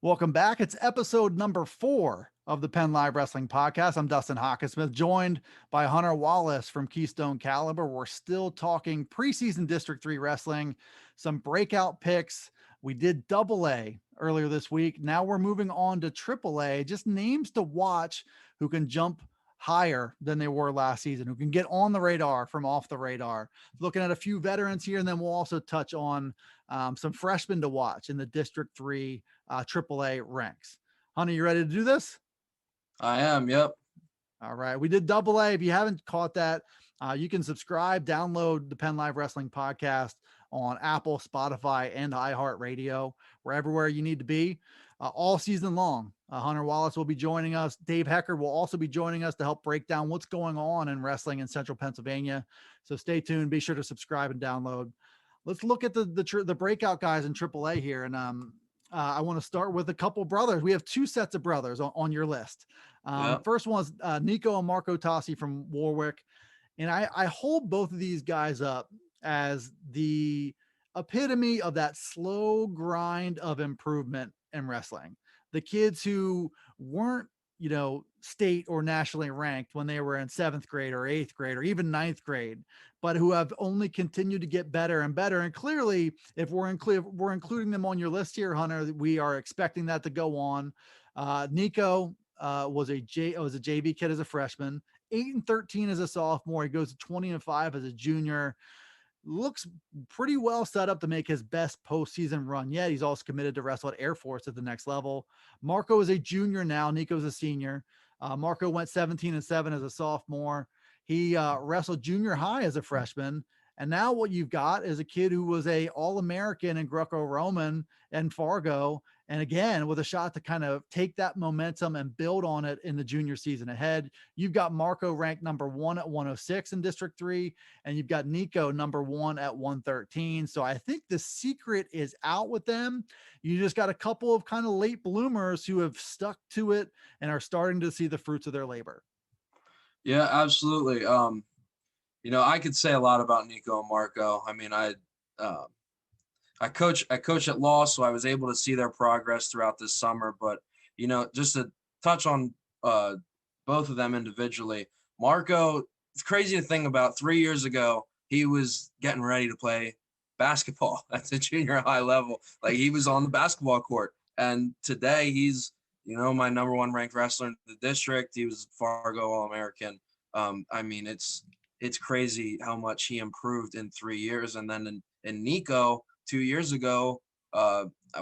Welcome back. It's episode number 4 of the PennLive Wrestling Podcast. I'm Dustin Hockensmith, joined by Hunter Wallace from Keystone Caliber. We're still talking preseason District 3 wrestling, some breakout picks. We did Double A earlier this week. Now we're moving on to Triple A, just names to watch who can jump higher than they were last season, who can get on the radar from off the radar. Looking at a few veterans here, and then we'll also touch on some freshmen to watch in the District 3 AAA ranks. Hunter, you ready to do this? I am. Yep. All right. We did Double A. If you haven't caught that, you can subscribe, download the PennLive Wrestling Podcast on Apple, Spotify, and iHeartRadio. We're everywhere you need to be all season long. Hunter Wallace will be joining us. Dave Hecker will also be joining us to help break down what's going on in wrestling in Central Pennsylvania. So stay tuned. Be sure to subscribe and download. Let's look at the breakout guys in AAA here. And I want to start with a couple brothers. We have 2 sets of brothers on your list. Yep. First one's Nico and Marco Tosi from Warwick. And I hold both of these guys up as the epitome of that slow grind of improvement in wrestling. The kids who weren't, state or nationally ranked when they were in 7th grade or 8th grade or even 9th grade, but who have only continued to get better and better. And clearly, if we're including them on your list here, Hunter, we are expecting that to go on. Nico was a JV kid as a freshman, 8-13 as a sophomore. He goes to 20-5 as a junior. Looks pretty well set up to make his best postseason run yet. He's also committed to wrestle at Air Force at the next level. Marco is a junior now. Nico's a senior. Marco went 17-7 as a sophomore. He wrestled junior high as a freshman. And now what you've got is a kid who was a All-American in Greco-Roman and Fargo. And again, with a shot to kind of take that momentum and build on it in the junior season ahead. You've got Marco ranked number 1 at 106 in District 3, and you've got Nico number 1 at 113. So I think the secret is out with them. You just got a couple of kind of late bloomers who have stuck to it and are starting to see the fruits of their labor. Yeah, absolutely. I could say a lot about Nico and Marco. I mean, I coach at law, so I was able to see their progress throughout this summer. But, just to touch on both of them individually, Marco, it's crazy to think about 3 years ago, he was getting ready to play basketball at the junior high level. Like, he was on the basketball court. And today he's, my number 1 ranked wrestler in the district. He was Fargo All-American. I mean, it's crazy how much he improved in 3 years. And then in Nico, 2 years ago,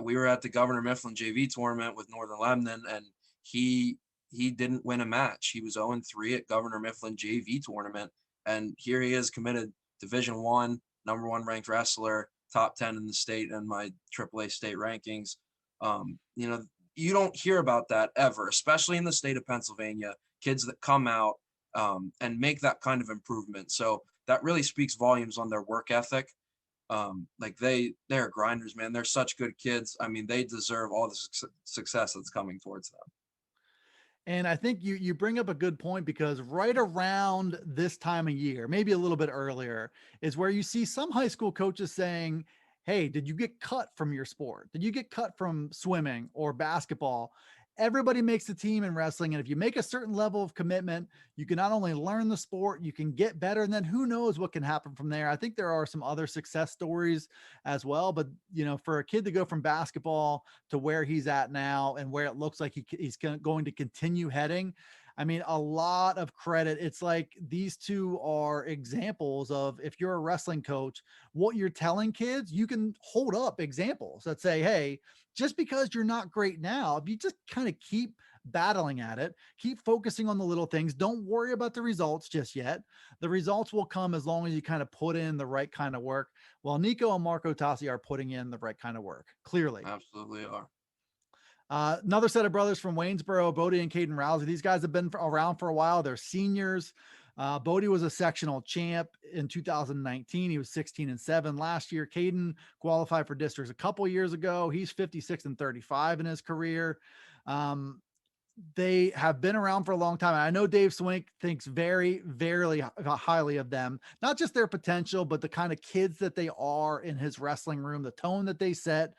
we were at the Governor Mifflin JV tournament with Northern Lebanon, and he didn't win a match. He was 0-3 at Governor Mifflin JV tournament, and here he is, committed Division I, number 1 ranked wrestler, top 10 in the state and my AAA state rankings. You don't hear about that ever, especially in the state of Pennsylvania, kids that come out and make that kind of improvement. So that really speaks volumes on their work ethic. They're grinders, man. They're such good kids. I mean, they deserve all the success that's coming towards them. And I think you bring up a good point, because right around this time of year, maybe a little bit earlier, is where you see some high school coaches saying, hey, did you get cut from your sport? Did you get cut from swimming or basketball? Everybody makes a team in wrestling. And if you make a certain level of commitment, you can not only learn the sport, you can get better. And then who knows what can happen from there. I think there are some other success stories as well. But, for a kid to go from basketball to where he's at now and where it looks like he's going to continue heading, I mean, a lot of credit. It's like these two are examples of, if you're a wrestling coach, what you're telling kids, you can hold up examples that say, hey, just because you're not great now, if you just kind of keep battling at it, keep focusing on the little things, don't worry about the results just yet. The results will come as long as you kind of put in the right kind of work. Well, Nico and Marco Tosi are putting in the right kind of work, clearly. Absolutely are. Another set of brothers from Waynesboro, Bodie and Caden Rousey. These guys have been around for a while. They're seniors. Bodie was a sectional champ in 2019. He was 16-7 last year. Caden qualified for districts a couple years ago. He's 56-35 in his career. They have been around for a long time. I know Dave Swink thinks very, very highly of them, not just their potential, but the kind of kids that they are in his wrestling room, the tone that they set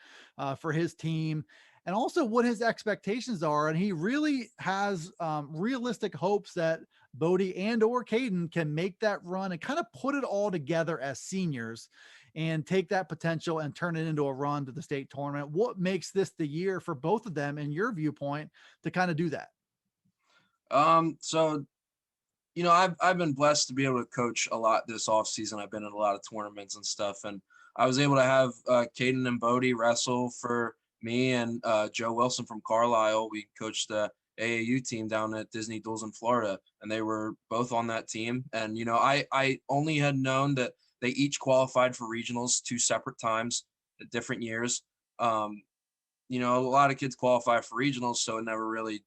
for his team. and also what his expectations are. And he really has realistic hopes that Bodie and or Caden can make that run and kind of put it all together as seniors and take that potential and turn it into a run to the state tournament. What makes this the year for both of them, in your viewpoint, to kind of do that? So, I've been blessed to be able to coach a lot this off season. I've been in a lot of tournaments and stuff, and I was able to have Caden and Bodie wrestle for me and Joe Wilson from Carlisle. We coached the AAU team down at Disney Duels in Florida, and they were both on that team. And, I only had known that they each qualified for regionals 2 separate times at different years. A lot of kids qualify for regionals, so it never really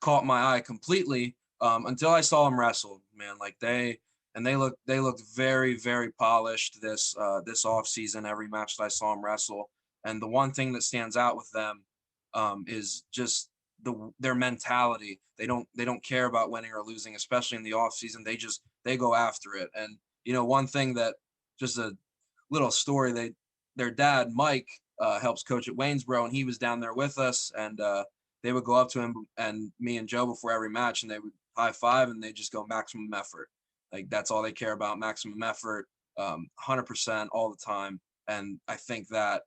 caught my eye completely until I saw them wrestle, man. Like they looked very, very polished this off season. Every match that I saw them wrestle, and the one thing that stands out with them is just their mentality. They don't care about winning or losing, especially in the off season. They go after it. And one thing that, just a little story, their dad Mike helps coach at Waynesboro, and he was down there with us, and they would go up to him and me and Joe before every match, and they would high five, and they just go maximum effort. Like, that's all they care about, maximum effort, 100% all the time. And I think that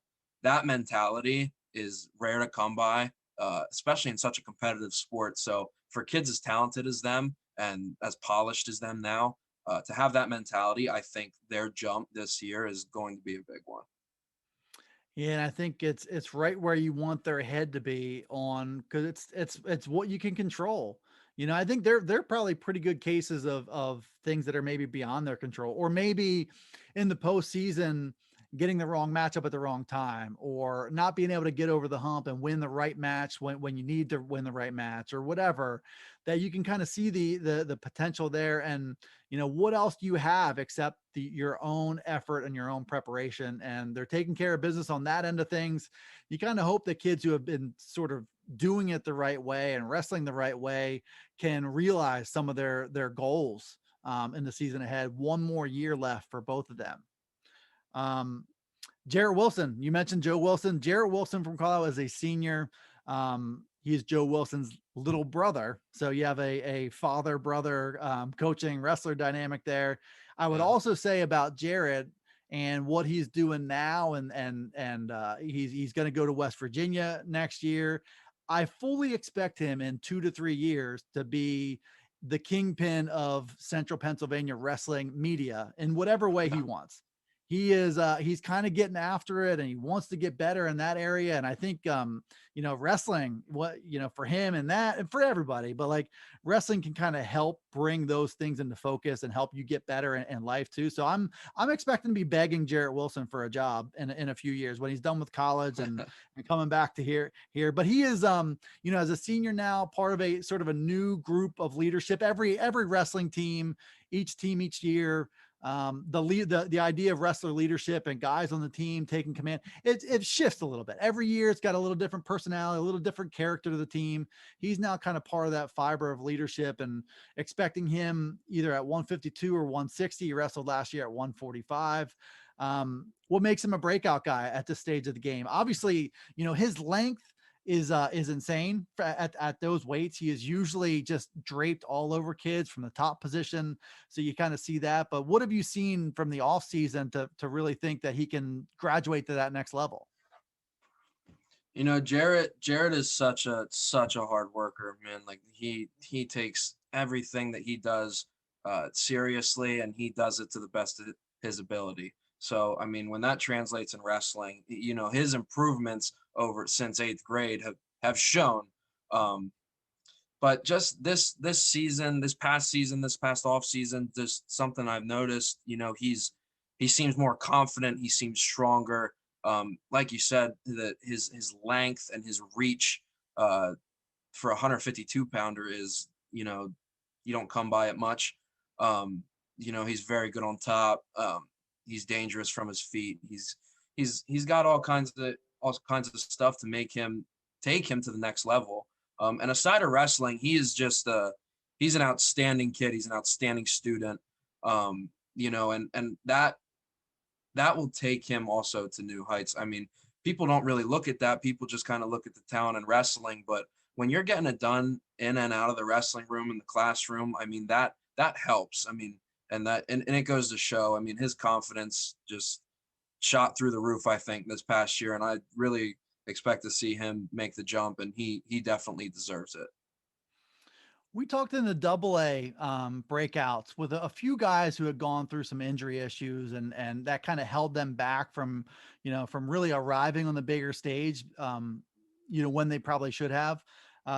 mentality is rare to come by, especially in such a competitive sport. So for kids as talented as them and as polished as them now, to have that mentality, I think their jump this year is going to be a big one. Yeah, and I think it's right where you want their head to be on, because it's what you can control. I think they're probably pretty good cases of things that are maybe beyond their control, or maybe in the postseason getting the wrong matchup at the wrong time, or not being able to get over the hump and win the right match when you need to win the right match, or whatever. That you can kind of see the potential there. And what else do you have except your own effort and your own preparation? And they're taking care of business on that end of things. You kind of hope that kids who have been sort of doing it the right way and wrestling the right way can realize some of their goals in the season ahead. One more year left for both of them. Jarrett Wilson, you mentioned Joe Wilson. Jarrett Wilson from Carlisle is a senior. He is Joe Wilson's little brother. So you have a father-brother coaching wrestler dynamic there. I would also say about Jarrett and what he's doing now, and he's going to go to West Virginia next year. I fully expect him in 2 to 3 years to be the kingpin of Central Pennsylvania wrestling media in whatever way he wants. He is he's kind of getting after it, and he wants to get better in that area. And I think wrestling, for him and that, and for everybody, but like, wrestling can kind of help bring those things into focus and help you get better in life too. So I'm expecting to be begging Jarrett Wilson for a job in a few years when he's done with college and coming back to here. But he is as a senior now, part of a sort of a new group of leadership. Every wrestling team each year, the idea of wrestler leadership and guys on the team taking command, it shifts a little bit every year. It's got a little different personality, a little different character to the team. He's now kind of part of that fiber of leadership, and expecting him either at 152 or 160. He wrestled last year at 145. What makes him a breakout guy at this stage of the game? Obviously, his length is insane at those weights. He is usually just draped all over kids from the top position. So you kind of see that. But what have you seen from the off season to really think that he can graduate to that next level? Jarrett is such a hard worker, man. Like, he takes everything that he does seriously, and he does it to the best of his ability. So, I mean, when that translates in wrestling, his improvements over since 8th grade have shown. But just this season, this past off season, just something I've noticed, he seems more confident. He seems stronger. Like you said, that his length and his reach for a 152-pounder is, you don't come by it much. He's very good on top. He's dangerous from his feet. He's got all kinds of stuff to make him take him to the next level. And aside of wrestling, he is just he's an outstanding kid. He's an outstanding student. And that will take him also to new heights. I mean, people don't really look at that. People just kind of look at the talent in wrestling. But when you're getting it done in and out of the wrestling room, in the classroom, I mean, that helps. I mean, and it goes to show, I mean, his confidence just shot through the roof, I think, this past year. And I really expect to see him make the jump, and he definitely deserves it. We talked in the double A breakouts with a few guys who had gone through some injury issues, and that kind of held them back from, from really arriving on the bigger stage, when they probably should have.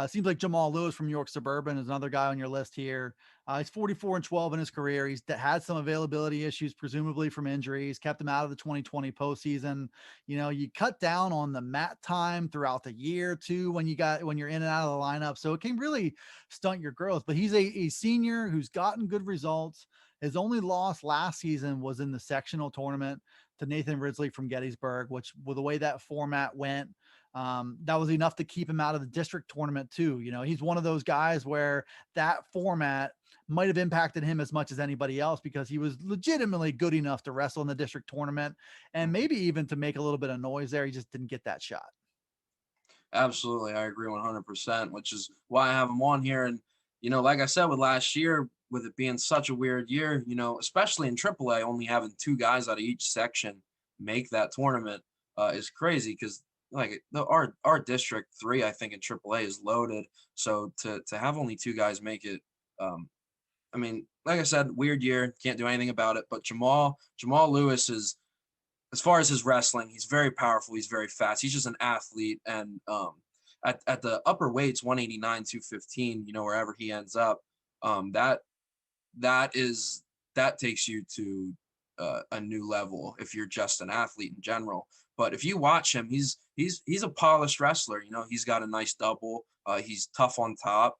Seems like Jamal Lewis from York Suburban is another guy on your list here. He's 44-12 in his career. He's had some availability issues, presumably from injuries, kept him out of the 2020 postseason. You cut down on the mat time throughout the year too when you're in and out of the lineup, so it can really stunt your growth. But he's a senior who's gotten good results. His only loss last season was in the sectional tournament to Nathan Ridley from Gettysburg, which, with the way that format went, that was enough to keep him out of the district tournament too. He's one of those guys where that format might have impacted him as much as anybody else, because he was legitimately good enough to wrestle in the district tournament and maybe even to make a little bit of noise there. He just didn't get that shot. Absolutely. I agree 100%, which is why I have him on here. And, like I said, with last year, with it being such a weird year, especially in AAA, only having 2 guys out of each section make that tournament is crazy, because like our District 3, I think, in AAA is loaded. So to have only 2 guys make it, I mean, like I said, weird year, can't do anything about it. But Jamal Lewis is, as far as his wrestling, he's very powerful. He's very fast. He's just an athlete. And at the upper weights, 189, 215, wherever he ends up, that takes you to a new level if you're just an athlete in general. But if you watch him, he's a polished wrestler. He's got a nice double. He's tough on top.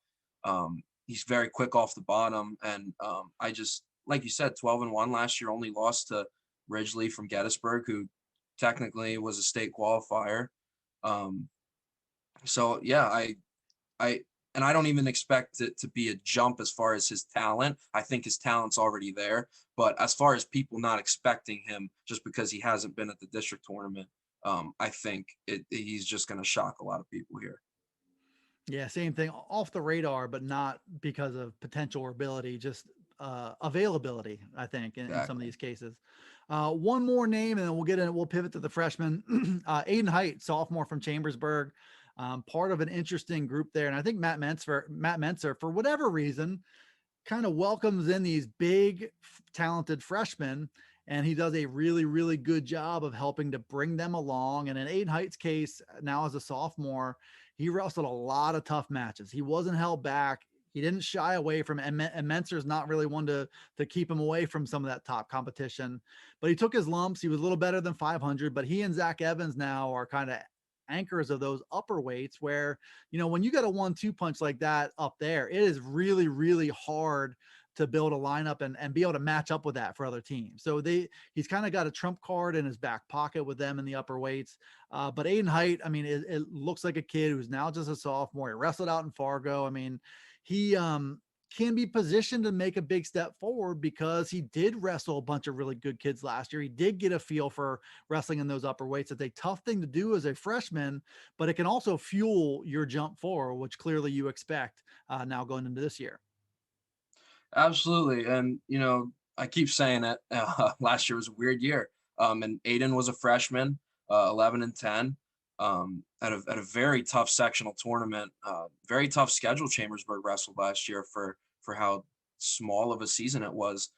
He's very quick off the bottom. And I just, like you said, 12-1 last year, only lost to Ridley from Gettysburg, who technically was a state qualifier. So yeah, I don't even expect it to be a jump as far as his talent. I think his talent's already there. But as far as people not expecting him just because he hasn't been at the district tournament, I think he's just going to shock a lot of people here. Yeah, same thing, off the radar, but not because of potential or ability, just availability, I think, in some of these cases. One more name, and then we'll pivot to the freshman. Aiden Height, sophomore from Chambersburg, part of an interesting group there. And I think Matt Mentzer, for whatever reason, kind of welcomes in these big, talented freshmen, and he does a really, really good job of helping to bring them along. And in Aiden Height's case, now as a sophomore, he wrestled a lot of tough matches. He wasn't held back. He didn't shy away from it. And Mentzer's not really one to keep him away from some of that top competition. But he took his lumps. He was a little better than 500, but he and Zach Evans now are kind of anchors of those upper weights where, when you got a 1-2 punch like that up there, it is really, really hard to build a lineup and be able to match up with that for other teams. So he's kind of got a trump card in his back pocket with them in the upper weights. But Aiden Height, I mean, it looks like a kid who's now just a sophomore. He wrestled out in Fargo. I mean, he can be positioned to make a big step forward because he did wrestle a bunch of really good kids last year. He did get a feel for wrestling in those upper weights. It's a tough thing to do as a freshman, but it can also fuel your jump forward, which clearly you expect now going into this year. Absolutely. And, I keep saying it. Last year was a weird year. And Aiden was a freshman, 11-10, at a very tough sectional tournament, very tough schedule. Chambersburg wrestled last year for how small of a season it was.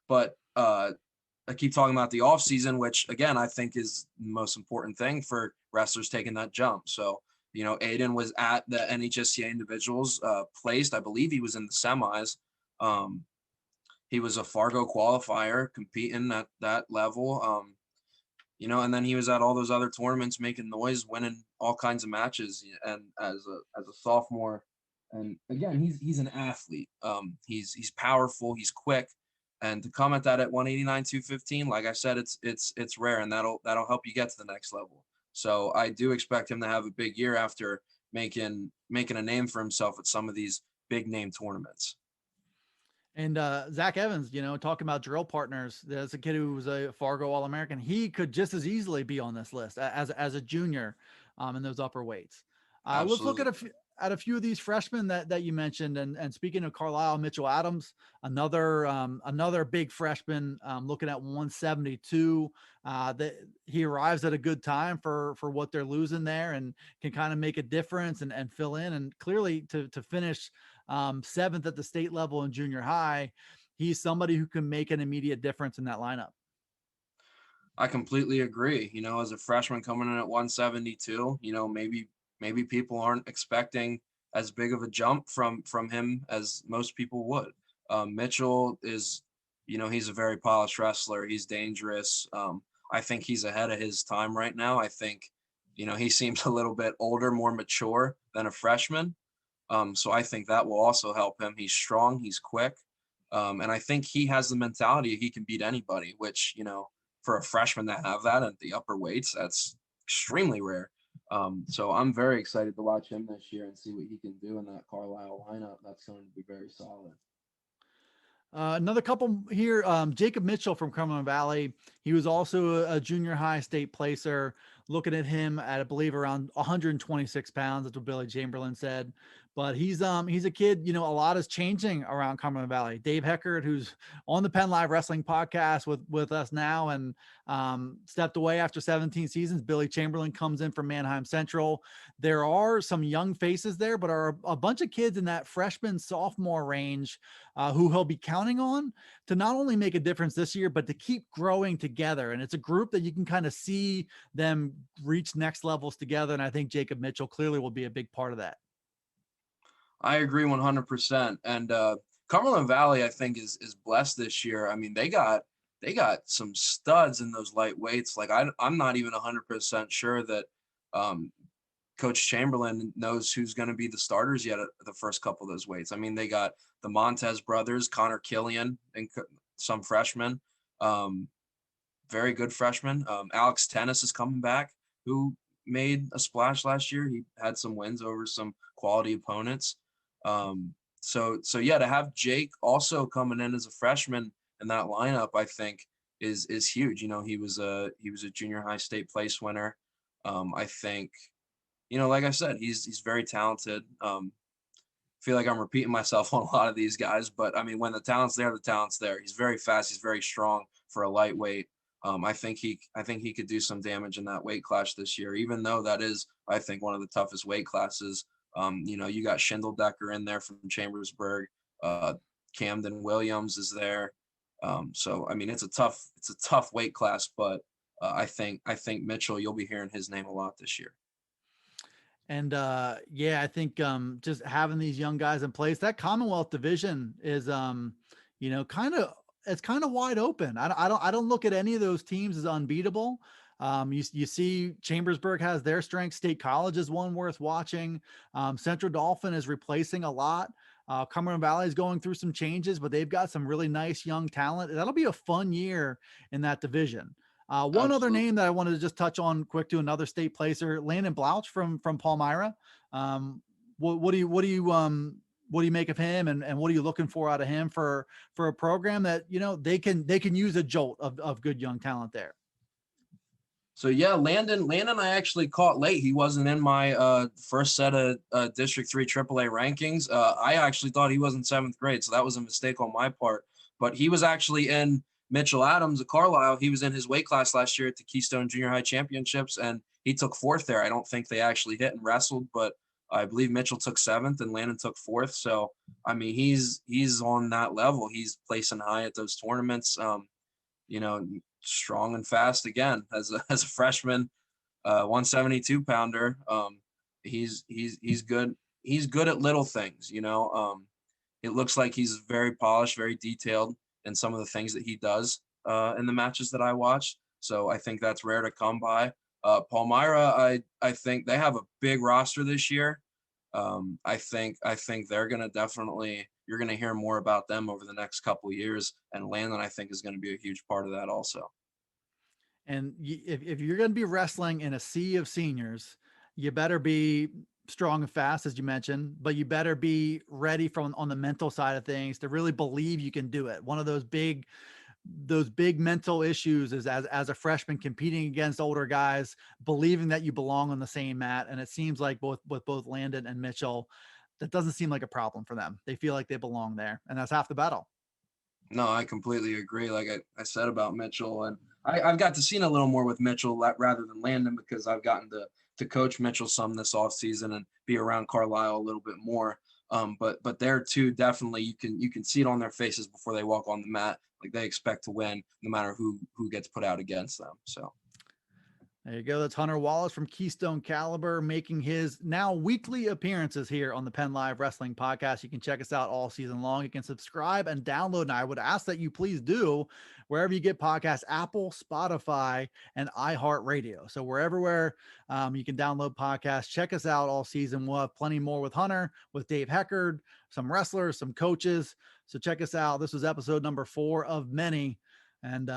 But I keep talking about the off season, which again, I think is the most important thing for wrestlers taking that jump. So, Aiden was at the NHSCA individuals, placed. I believe he was in the semis. He was a Fargo qualifier competing at that level. And then he was at all those other tournaments making noise, winning all kinds of matches. And as a sophomore, and again, he's an athlete. He's powerful, he's quick. And to come at that at 189, 215, like I said, it's rare, and that'll help you get to the next level. So I do expect him to have a big year after making a name for himself at some of these big name tournaments. And Zach Evans, talking about drill partners, there's a kid who was a Fargo All-American. He could just as easily be on this list as a junior in those upper weights. Let's look Absolutely. at a few of these freshmen that you mentioned. And speaking of Carlisle, Mitchell Adams, another big freshman, looking at 172. That he arrives at a good time for what they're losing there, and can kind of make a difference and fill in. And clearly to finish seventh at the state level in junior high, he's somebody who can make an immediate difference in that lineup. I completely agree. As a freshman coming in at 172, maybe people aren't expecting as big of a jump from him as most people would. Mitchell is, he's a very polished wrestler. He's dangerous. I think he's ahead of his time right now. I think, he seems a little bit older, more mature than a freshman. So I think that will also help him. He's strong, he's quick. And I think he has the mentality he can beat anybody, which, for a freshman to have that at the upper weights, that's extremely rare. So I'm very excited to watch him this year and see what he can do in that Carlisle lineup. That's going to be very solid. Another couple here, Jacob Mitchell from Cumberland Valley. He was also a junior high state placer. Looking at him at, I believe, around 126 pounds. That's what Billy Chamberlain said. But he's a kid, a lot is changing around Cumberland Valley. Dave Heckert, who's on the PennLive Wrestling Podcast with us now, and stepped away after 17 seasons. Billy Chamberlain comes in from Manheim Central. There are some young faces there, but are a bunch of kids in that freshman, sophomore range who he'll be counting on to not only make a difference this year, but to keep growing together. And it's a group that you can kind of see them reach next levels together. And I think Jacob Mitchell clearly will be a big part of that. I agree 100%. And Cumberland Valley, I think, is blessed this year. I mean, they got some studs in those light weights. Like I'm not even 100% sure that Coach Chamberlain knows who's going to be the starters yet at the first couple of those weights. I mean, they got the Montez brothers, Connor Killian, and some freshmen, very good freshmen. Alex Tennis is coming back, who made a splash last year. He had some wins over some quality opponents. So yeah, to have Jake also coming in as a freshman in that lineup, I think is huge. He was a junior high state place winner. I think, like I said, he's very talented. Feel like I'm repeating myself on a lot of these guys, but I mean, when the talent's there, the talent's there. He's very fast. He's very strong for a lightweight. I think he could do some damage in that weight class this year, even though that is, I think, one of the toughest weight classes. You got Schindeldecker in there from Chambersburg. Camden Williams is there. So I mean, it's a tough weight class, but I think Mitchell, you'll be hearing his name a lot this year. And I think just having these young guys in place, that Commonwealth division is it's kind of wide open. I don't look at any of those teams as unbeatable. You see Chambersburg has their strength. State College is one worth watching. Central Dauphin is replacing a lot. Cumberland Valley is going through some changes, but they've got some really nice young talent. That'll be a fun year in that division. One other name that I wanted to just touch on quick to another state placer, Landon Blouch from Palmyra. What do you make of him, and what are you looking for out of him for a program that they can use a jolt of good young talent there? So yeah, Landon I actually caught late. He wasn't in my first set of District 3 AAA rankings. I actually thought he was in 7th grade, so that was a mistake on my part. But he was actually in Mitchell Adams at Carlisle. He was in his weight class last year at the Keystone Junior High Championships, and he took 4th there. I don't think they actually hit and wrestled, but I believe Mitchell took 7th and Landon took 4th. So, I mean, he's on that level. He's placing high at those tournaments. Strong and fast again as a freshman, 172 pounder. He's good. He's good at little things. It looks like he's very polished, very detailed in some of the things that he does in the matches that I watched. So I think that's rare to come by. Palmyra, I think they have a big roster this year. I think they're going to definitely, you're going to hear more about them over the next couple of years. And Landon, I think, is going to be a huge part of that also. And if you're going to be wrestling in a sea of seniors, you better be strong and fast, as you mentioned, but you better be ready from on the mental side of things to really believe you can do it. One of those big mental issues is as a freshman competing against older guys, believing that you belong on the same mat. And it seems like with both Landon and Mitchell, that doesn't seem like a problem for them. They feel like they belong there, and that's half the battle. No, I completely agree. Like I said about Mitchell, and I've got to see a little more with Mitchell rather than Landon, because I've gotten to coach Mitchell some this off season and be around Carlisle a little bit more. But there too, definitely you can see it on their faces before they walk on the mat. Like they expect to win no matter who gets put out against them. So there you go. That's Hunter Wallace from Keystone Caliber making his now weekly appearances here on the PennLive Wrestling Podcast. You can check us out all season long. You can subscribe and download. And I would ask that you please do wherever you get podcasts, Apple, Spotify, and iHeartRadio. So wherever you can download podcasts, check us out all season. We'll have plenty more with Hunter, with Dave Heckard, some wrestlers, some coaches. So check us out. This was episode number 4 of many. And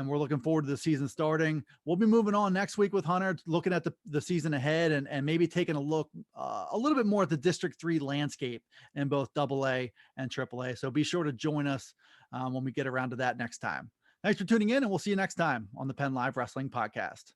we're looking forward to the season starting. We'll be moving on next week with Hunter, looking at the season ahead and maybe taking a look a little bit more at the District 3 landscape in both AA and AAA. So be sure to join us when we get around to that next time. Thanks for tuning in, and we'll see you next time on the PennLive Wrestling Podcast.